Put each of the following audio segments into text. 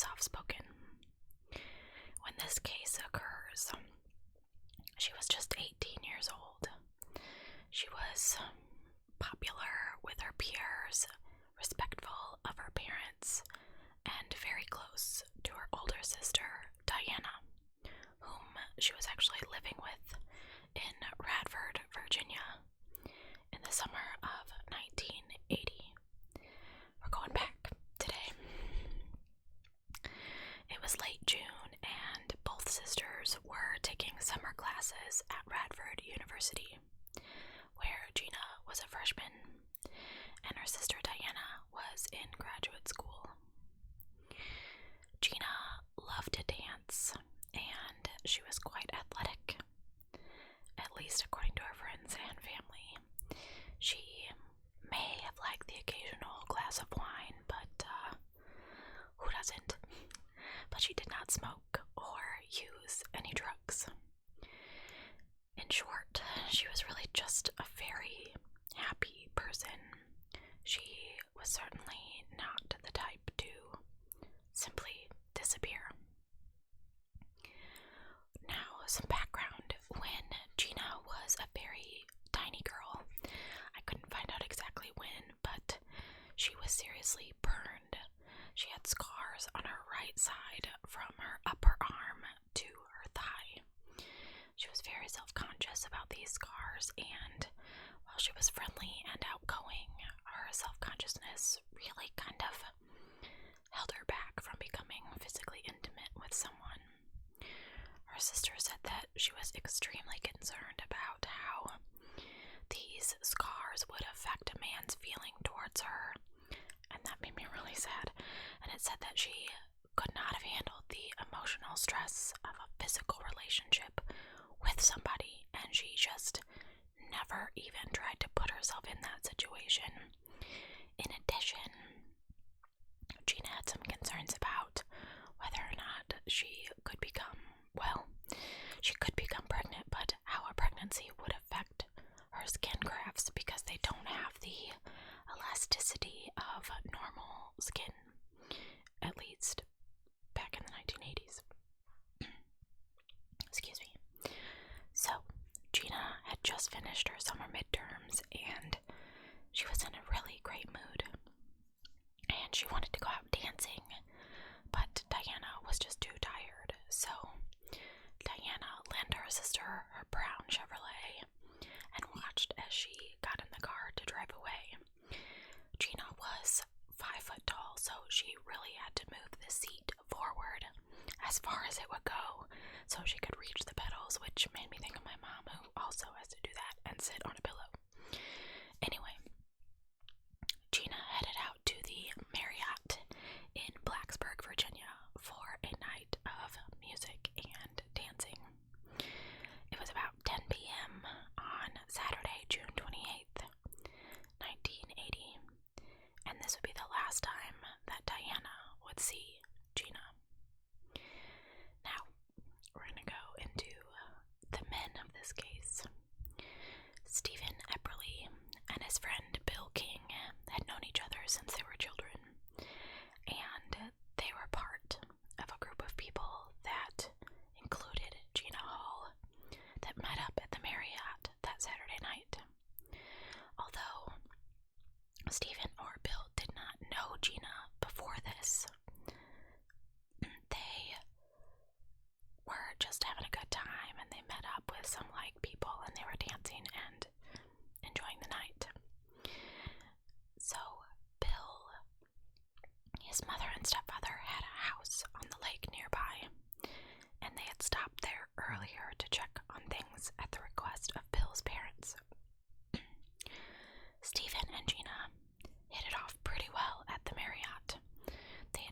soft-spoken. When this case occurs, she was just 18 years old. She was popular with her peers, respectful of her parents, and very close to her older sister, Diana, whom she was actually living with in Radford, Virginia, in the summer of 1980. We're going back today. It was late June, and both sisters were taking summer classes at Radford University, where Gina was a freshman, and her sister Diana was in graduate school. Gina loved to dance, and she was quite athletic, at least according to her friends and family. She may have liked the occasional glass of wine, but who doesn't? But she did not smoke or use any drugs. In short, she was really just a very happy person. She was certainly not the type to simply disappear. Now, some background. When Gina was a very tiny girl, I couldn't find out exactly when, but she was seriously burned. She had scars on her right side from her upper arm to her thigh. She was very self-conscious about these scars, and while she was friendly and outgoing, her self-consciousness really kind of held her back from becoming physically intimate with someone. Her sister said that she was extremely concerned about how these scars would affect a man's feeling towards her, and that made me really sad. And it said that she could not have handled the emotional stress of a physical relationship with somebody, and she just never even tried to put herself in that situation. In addition, Gina had some concerns about whether or not she could become pregnant, but how a pregnancy would affect her skin grafts, because they don't have the elasticity of normal skin, at least back in the 1980s. Excuse me. So, Gina had just finished her summer midterms, and she was in a really great mood. And she wanted to go out dancing, but Diana was just too tired. So, Diana lent her sister her brown Chevrolet and watched as she got in the car to drive away. Gina was 5 foot tall, so she really had to move the seat forward as far as it would go so she could reach the pedals, which made me think of my mom, who also has to do that and sit on a pillow. Anyway, Gina headed out to the Marriott in Blacksburg, Virginia for a night of music and dancing. It was about 10 p.m. on Saturday, June 28th, 1980, and this would be the last time that Diana would see Gina. Now, we're going to go into the men of this case. Stephen Epperly and his friend Bill King had known each other since they were children, and they were part of a group of people that included Gina Hall that met up at the Marriott that Saturday night. Although Stephen or Bill did not know Gina before this, they were just having a good time, and they met up with some like people, and they were dancing and enjoying the night. So Bill, his mother and stepfather had a house on the lake nearby, and they had stopped there earlier to check on things at the request of Bill's parents. Stephen and Gina hit it off pretty well at the Marriott. They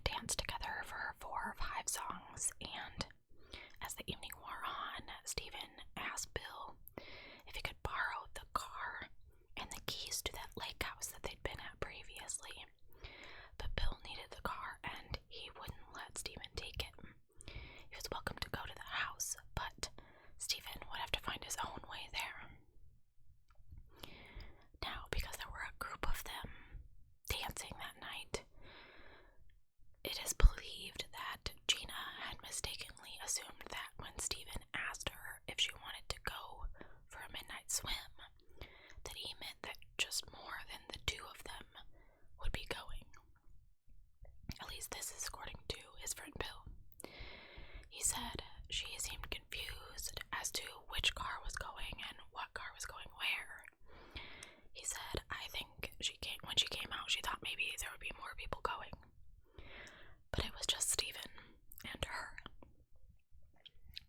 authorities. This is according to his friend Bill. He said she seemed confused as to which car was going and what car was going where. He said, I think when she came out, she thought maybe there would be more people going. But it was just Stephen and her.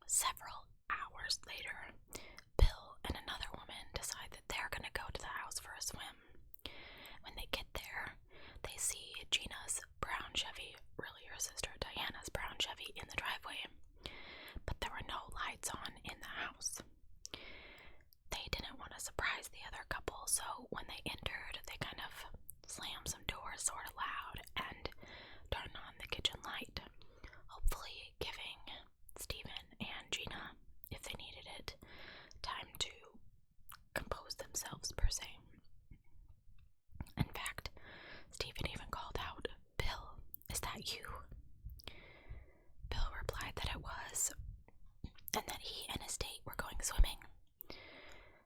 Several hours later, Bill and another woman decide that they're going to go to the house for a swim. When they get there, they see Gina's brown Chevy, really her sister Diana's brown Chevy, in the driveway, but there were no lights on in the house. They didn't want to surprise the other couple, so when they entered, they kind of slammed some doors sort of loud and turned on the kitchen light, hopefully giving Stephen and Gina, if they needed it, time to compose themselves per se. In fact, Stephen even called out, "Bill, is that you?" Bill replied that it was, and that he and his date were going swimming.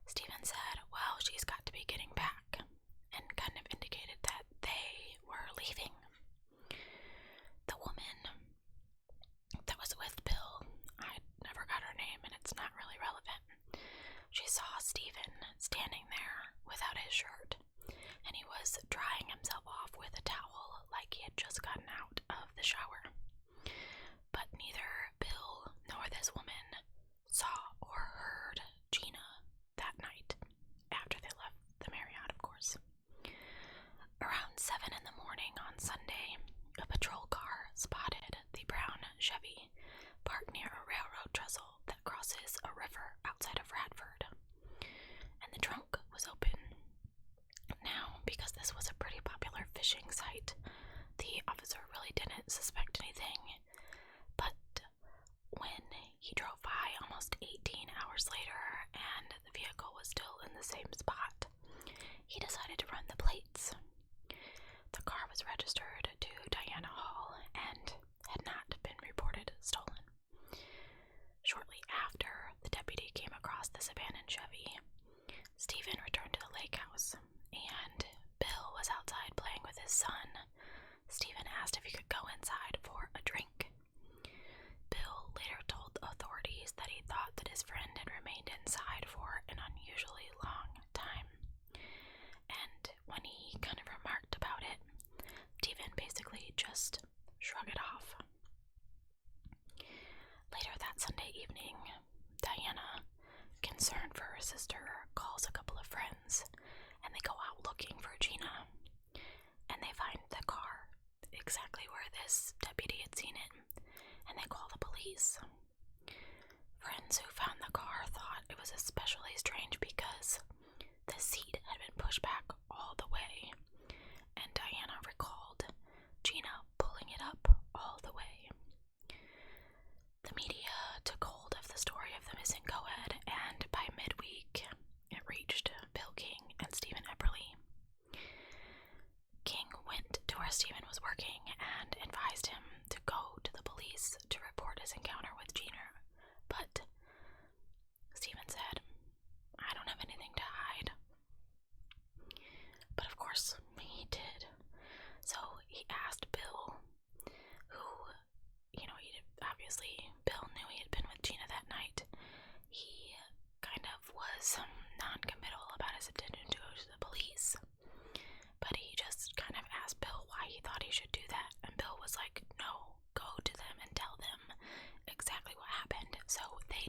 Stephen said, well, she's got to be getting back, and kind of indicated that they were leaving. The woman that was with Bill, I never got her name, and it's not really relevant. She saw Stephen standing there without his shirt, and he was drying himself off with a towel like he had just gotten out of the shower. But neither Bill nor this woman saw or heard Gina that night, after they left the Marriott, of course. Around 7 in the morning on Sunday, a patrol car spotted the brown Chevy parked near a railroad trestle that crosses a river outside of Radford, and the trunk was open. Now, because this was a pretty popular fishing site, the officer really didn't suspect anything, but when he drove by almost 18 hours later and the vehicle was still in the same spot, he decided to run the plates. The car was registered to Gina Hall and had not been reported stolen. Shortly after the deputy came across this abandoned Chevy, Stephen returned to the lake house, and Bill was outside playing with his son. Stephen asked if he could go inside for a drink. Bill later told authorities that he thought that his friend had remained inside for an unusually long time. And when he kind of remarked about it, Stephen basically just shrugged it off. Later that Sunday evening, Diana, concerned for her sister, calls a couple of friends, and they go out looking for Gina. And they find the car exactly where this deputy had seen it, and they call the police. Friends who found the car thought it was especially strange because the seat had been pushed back all the way, and Diana recalled Gina pulling it up all the way. The media took hold of the story of the missing co-ed, and by midweek, it reached Bill King and Stephen Epperly. King went to where Stephen was working and advised him to go to the police to report his encounter with Gina, but Stephen said, I don't have anything to hide. But of course, he did. So he asked Bill, who, obviously, Bill knew he had been with Gina that night. He kind of was non-committal about his intention to go to the police. But he just kind of asked Bill why he thought he should do that. And Bill was like, no, go to them and tell them exactly what happened. So they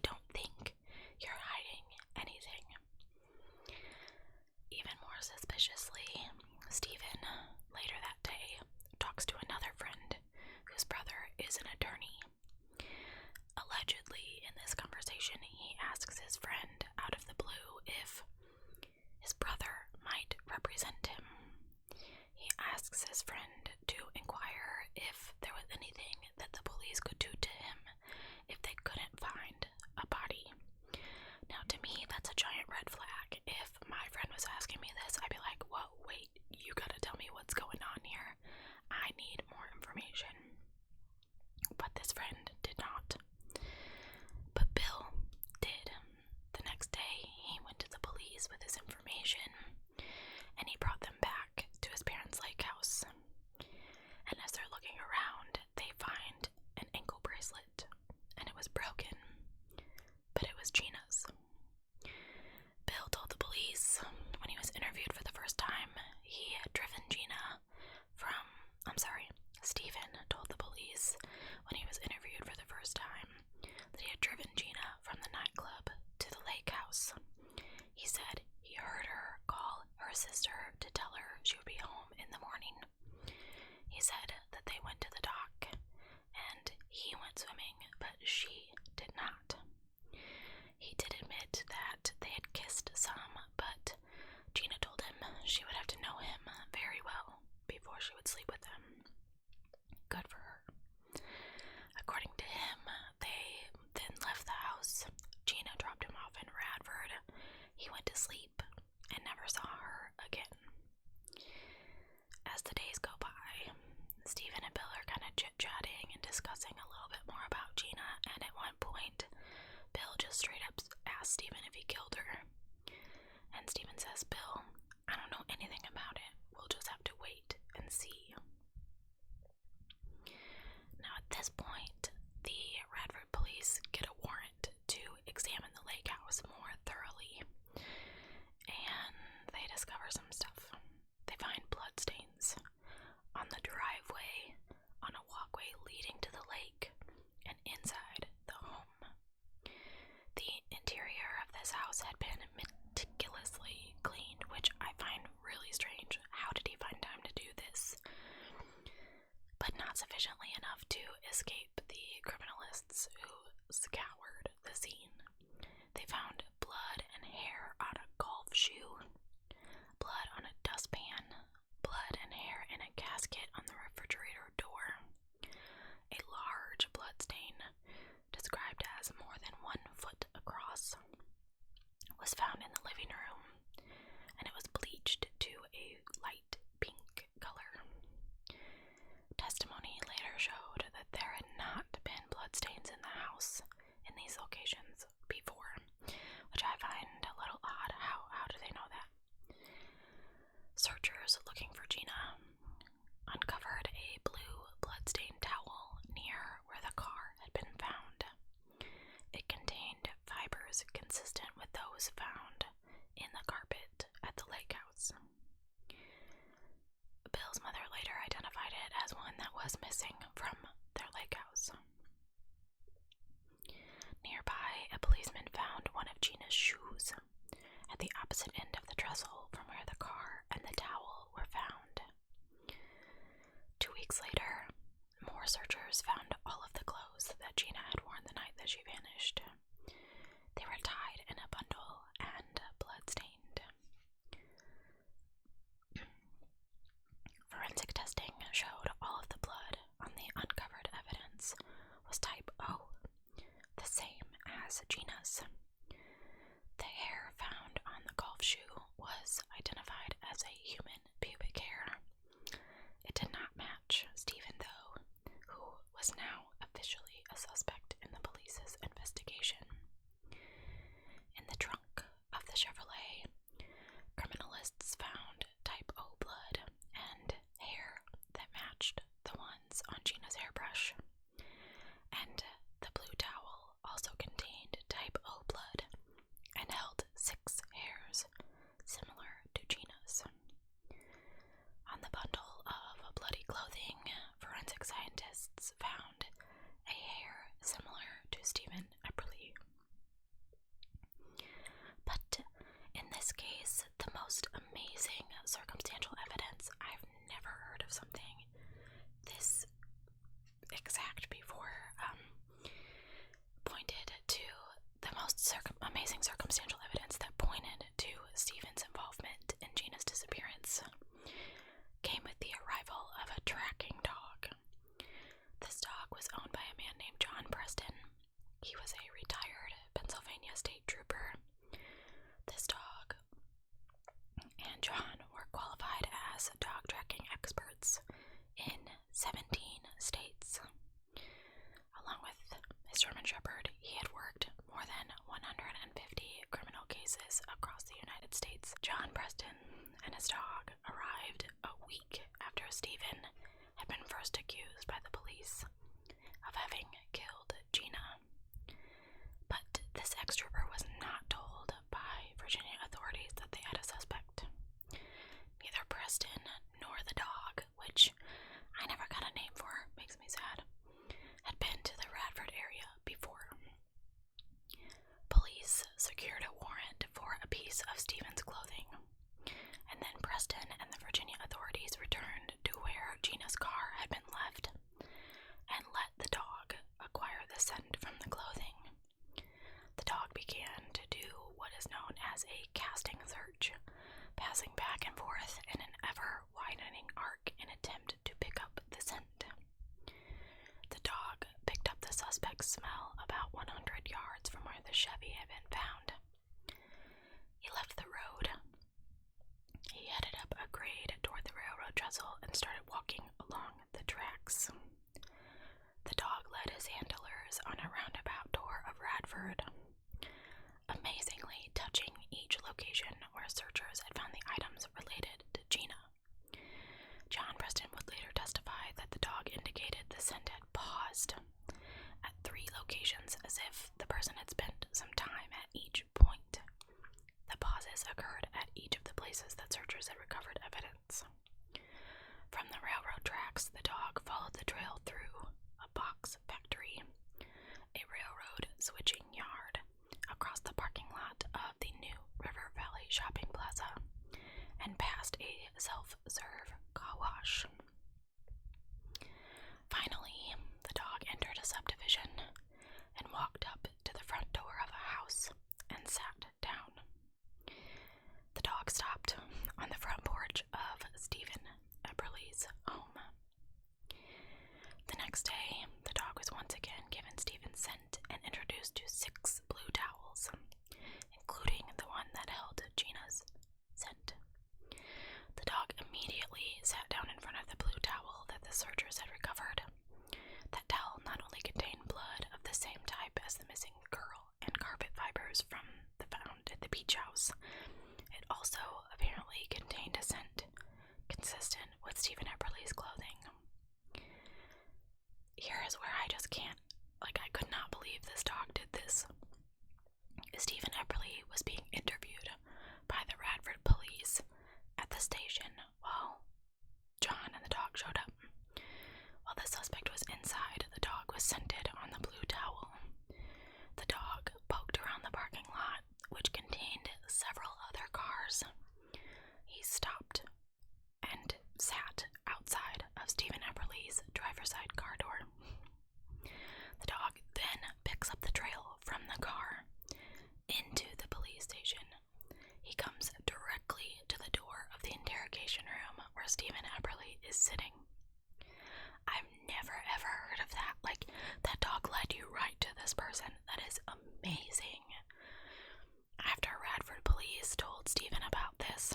asleep and never saw her again. As the days go by, Stephen and Bill are kind of chit-chatting and discussing a little bit more about Gina, and at one point, Bill just straight up asks Stephen if he killed her. And Stephen says, "Bill, I don't know anything about it. We'll just have to wait and see." Now at this point, the Radford police get a warrant to examine the lake house more thoroughly, and they discover some stuff. They find bloodstains on the driveway, on a walkway leading to the lake, and inside the home. The interior of this house had been meticulously cleaned, which I find really strange. How did he find time to do this? But not sufficiently enough to escape the criminalists who scoured the scene. They found blood and hair on a golf shoe, blood on a dustpan, blood and hair in a casket on the refrigerator door. A large bloodstain, described as more than 1 foot across, was found in the living room, and it was bleached to a light pink color. Testimony later showed that there had not been bloodstains in the house in these locations before, which I find a little odd. How do they know that? Searchers looking for Gina uncovered a blue bloodstained towel near where the car had been found. It contained fibers consistent with those found in the carpet at the lake house. Bill's mother later identified it as one that was missing from their lake house. Nearby, a policeman found one of Gina's shoes at the opposite end of the trestle from where the car and the towel were found. 2 weeks later, more searchers found all of the clothes that Gina had worn the night that she vanished. They were tied in a bundle and blood-stained. Forensic testing showed all of the blood on the uncovered evidence was type O, the same as Gina's. The hair found on the golf shoe was identified as a human pubic hair. It did not match Stephen, though, who was now officially a suspect in the police's investigation. In the trunk of the Chevrolet, criminalists found type O blood and hair that matched the ones on Gina's hairbrush, and the blue towel also contained type O blood and held 6 hairs, similar to Gina's. On the bundle of bloody clothing, forensic scientists found a hair similar to Stephen Epperly. But in this case, the most amazing circumstantial evidence, I've never heard of something this exact before, pointed to the most amazing circumstantial evidence that pointed to Stephen's involvement in Gina's disappearance came with the arrival of a tracking dog. This dog was owned by a man named John Preston. He was a retired Pennsylvania state trooper. This dog and John were qualified as dog tracking experts in 17 states. Along with his German Shepherd, he had worked more than 150 criminal cases across the United States. John Preston and his dog arrived a week after Stephen had been first accused by the police of having killed Gina. But this ex-trooper was not told by Virginia authorities that they had a suspect. Neither Preston nor the dog, which I never got a name for, makes me sad, had been to the Radford area before. Police secured a warrant for a piece of Stephen's clothing, and then Preston and the Virginia authorities returned to where Gina's car had been left and let the dog acquire the scent from the clothing. The dog began to do what is known as a casting search, passing back and forth in an ever-widening arc in attempt to pick up the scent. The dog picked up the suspect's smell about 100 yards from where the Chevy had been found. He left the road. He headed up a grade toward the railroad trestle and started walking along the tracks. The dog led his handlers on a roundabout tour of Radford, amazingly touching each location where searchers had found the items related to Gina. John Preston would later testify that the dog indicated the scent had paused at 3 locations as if the person had spent some time at each point. The pauses occurred at each of the places that searchers had recovered evidence. From the railroad tracks, the dog followed the trail through a box factory, a railroad switching yard, across the parking lot of the new River Valley Shopping Plaza, and past a self-serve car wash. Finally, the dog entered a subdivision and walked up to the front door of a house and sat down. The dog stopped on the front porch of Stephen Epperly's home. The next day, the dog was once again given Stephen's scent and introduced to 6 blue towels, including the one that held Gina's scent. The dog immediately sat down in front of the blue towel that the searchers had recovered. That towel not only contained blood of the same type as the missing girl and carpet fibers from the found at the beach house, it also apparently contained a scent consistent with Stephen Epperly's clothing. Here is where I just can't, I could not believe this dog did this. Stephen Epperly was being interviewed by the Radford police at the station while John and the dog showed up. While the suspect was inside, the dog was scented on the blue towel. The dog poked around the parking lot, which contained several other cars. He stopped and sat outside of Stephen Epperly's driver's side car door. The dog then picks up the trail from the car into the police station. He comes directly to the door of the interrogation room where Stephen Epperly is sitting. I've never ever heard of that. That dog led you right to this person. That is amazing. After Radford police told Stephen about this,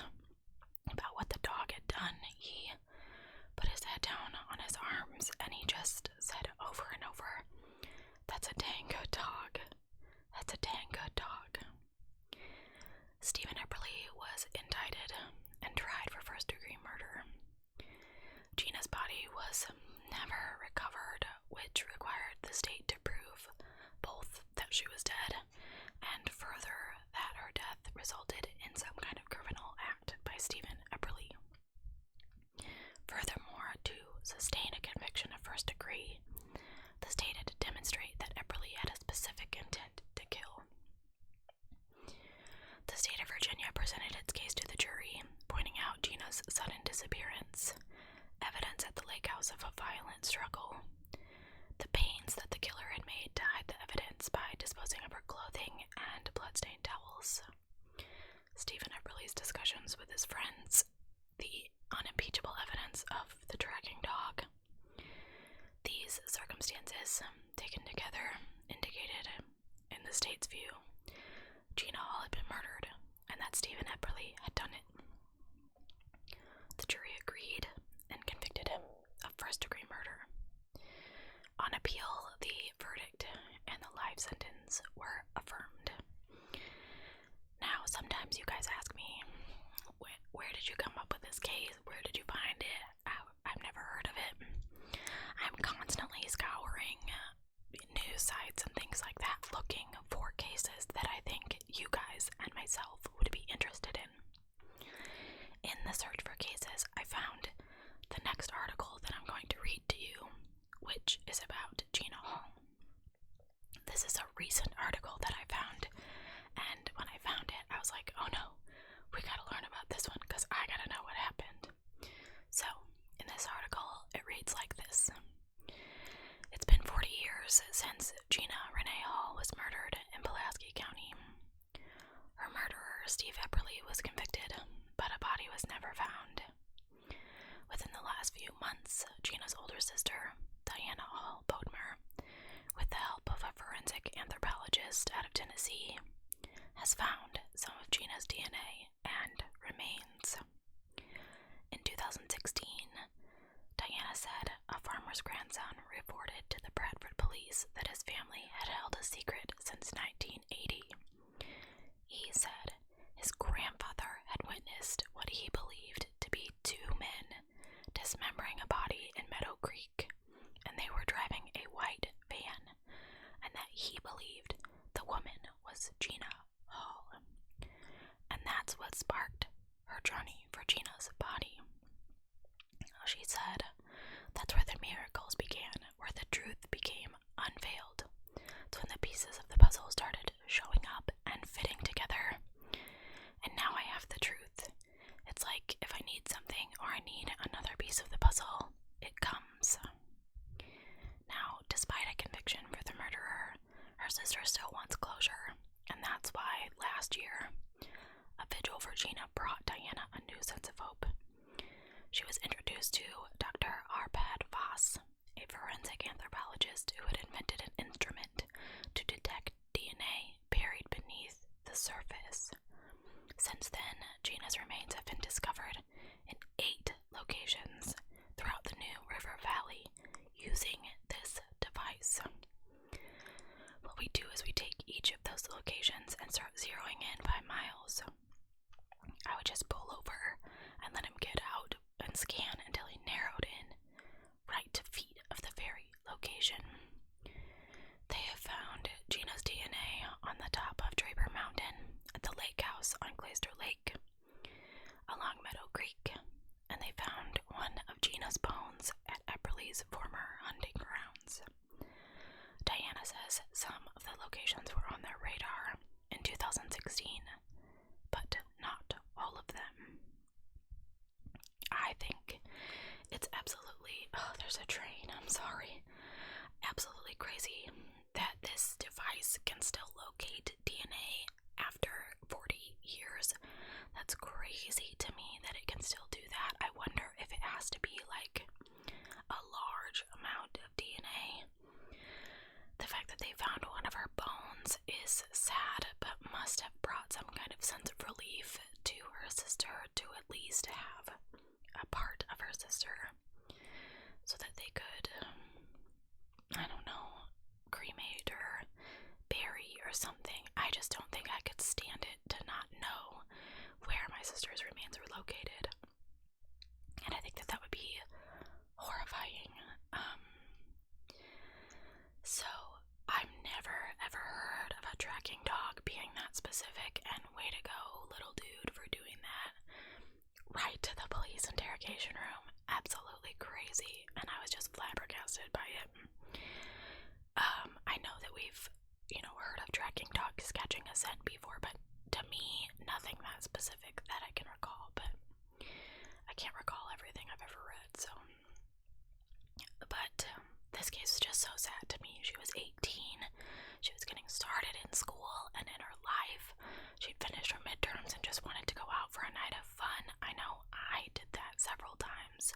about what the dog had done, he put his head down on his arms and he just said over and over, "That's a dang good dog. That's a dang good dog." Stephen Epperly was indicted and tried for first-degree murder. Gina's body was never recovered, which required the state to prove both that she was dead and further that her death resulted in some kind of criminal act by Stephen Epperly. Furthermore, to sustain a conviction of first degree, the state had to demonstrate that Epperly had a specific intent to kill. The state of Virginia presented its case to the jury, pointing out Gina's sudden disappearance, evidence at the lake house of a violent struggle, the pains that the killer had made to hide the evidence by disposing of her clothing and bloodstained towels, Stephen Epperly's discussions with his friends, the unimpeachable evidence of the tracking dog. These circumstances, taken together, indicated, in the state's view, Gina Hall had been murdered, and that Stephen Epperly had done it. The jury agreed and convicted him of first-degree murder. On appeal, the verdict and the life sentence were affirmed. Now, sometimes you guys ask me, where did you come up with this case? Where did you find it? I've never heard of it. I'm constantly scouring news sites and things like that, looking for cases that I think you guys and myself would be interested in. In the search for cases, I found the next article that I'm going to read to you, which is about Gina Hall. This is a recent article that I found, and when I found it, I was like, oh no, we gotta learn about this one because I gotta know what happened. So, in this article, it reads like this. It's been 40 years since Gina Renee Hall was murdered in Pulaski County. Her murderer, Steve Epperly, was convicted, but a body was never found. Within the last few months, Gina's older sister, Diana Hall Bodmer, with the help of a forensic anthropologist out of Tennessee, has found some of Gina's DNA and remains. In 2016, Diana said a farmer's grandson reported to the Bradford police that his family had held a secret since 1980. He said his grandfather had witnessed what he believed to be two men dismembering a body in Meadow Creek, and they were driving a white van, and that he believed the woman was Gina Hall. And that's what sparked her journey for Gina's body. She said that's where the miracles began, where the truth became unveiled. It's when the pieces of the puzzle started showing up and fitting together. And now I have the truth. It's like if I need something or I need another piece of the puzzle, it comes. Now, despite a conviction for the murderer, her sister still wants closure, and that's why last year, a vigil for Gina brought Diana a new sense of hope. She was introduced to Dr. Arpad Voss, a forensic anthropologist who had invented an instrument to detect DNA buried beneath the surface. Since then, Gina's remains have been discovered in 8 locations throughout the New River Valley using this device. What we do is we take each of those locations and start zeroing in by miles. I would just pull over and let him get out and scan until he narrowed in right to feet of the very location. They have found Gina's DNA on the top of Draper Mountain, at the lake house on Clayster Lake, along Meadow Creek, and they found one of Gina's bones at Epperle's former hunting grounds. Diana says some of the locations were on their radar in 2016, but not all of them. I think it's absolutely, there's a train, I'm sorry, absolutely crazy that this device can still locate DNA after 40 years. That's crazy to me that it can still do that. I wonder if it has to be like a large amount of DNA. The fact that they found one of her bones is sad, but must have brought some kind of sense of relief to her sister to at least have a part of her sister so that they could, I don't know, cremate or bury or something. I just don't think I could stand it to not know where my sister's remains were located. And I think that would be horrifying. So I've never ever heard of a tracking dog being that specific, and way to go, little dude, for doing that right to the police interrogation room. Absolutely crazy, and I was just flabbergasted by it. I know that we've, heard of tracking dogs catching a scent before, but to me, nothing that specific that I can recall, but I can't recall everything I've ever read, so. But this case is just so sad to me. She was 18, she was getting started in school and in her life. She'd finished her midterms and just wanted to go out for a night of fun. I know I did that several times,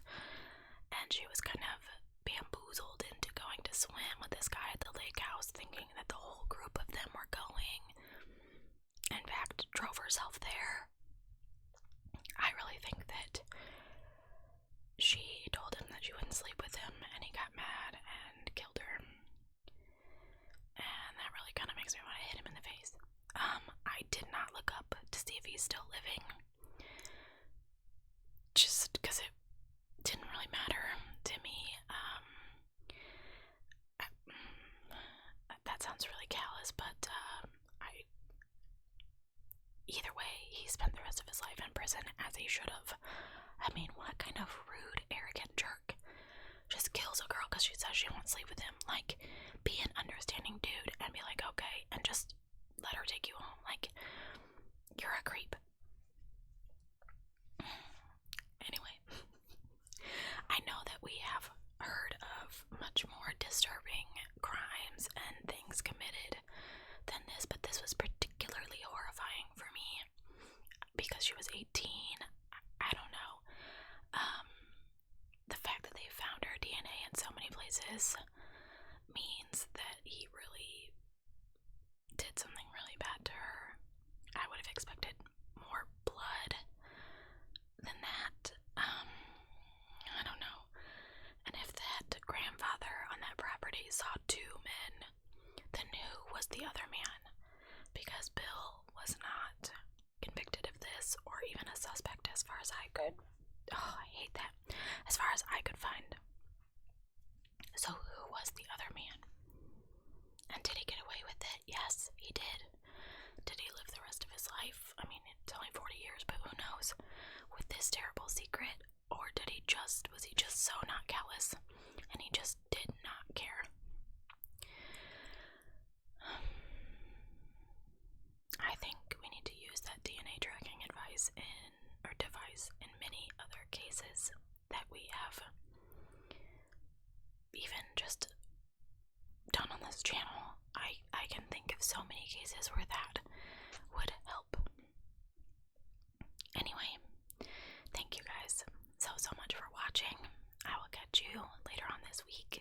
and she was kind of bamboozled into going to swim with this guy at the lake house, thinking that the whole group of them were going. In fact, drove herself there. I really think that she told him that she wouldn't sleep with him, and he got mad and killed her. And that really kind of makes me want to hit him in the face. I did not look up to see if he's still living, just because it didn't really matter to me. That sounds really callous, but either way, he spent the rest of his life in prison, as he should have. I mean, what kind of rude, arrogant jerk just kills a girl because she says she won't sleep with him? Like, be an understanding dude and be like, okay, and just let her take you home. Like, you're a creep. Anyway, I know that we have heard of much more disturbing crimes and things committed than this, but this was particularly horrifying for me because she was 18. I don't know. The fact that they found her DNA in so many places means that he really did something really bad to her. And did he get away with it? Yes, he did. Did he live the rest of his life? I mean, it's only 40 years, but who knows? With this terrible secret, or was he just so not callous, and he just did not care? I think we need to use that DNA tracking device in many other cases that we have even just done on this channel. I can think of so many cases where that would help. Anyway, thank you guys so much for watching. I will catch you later on this week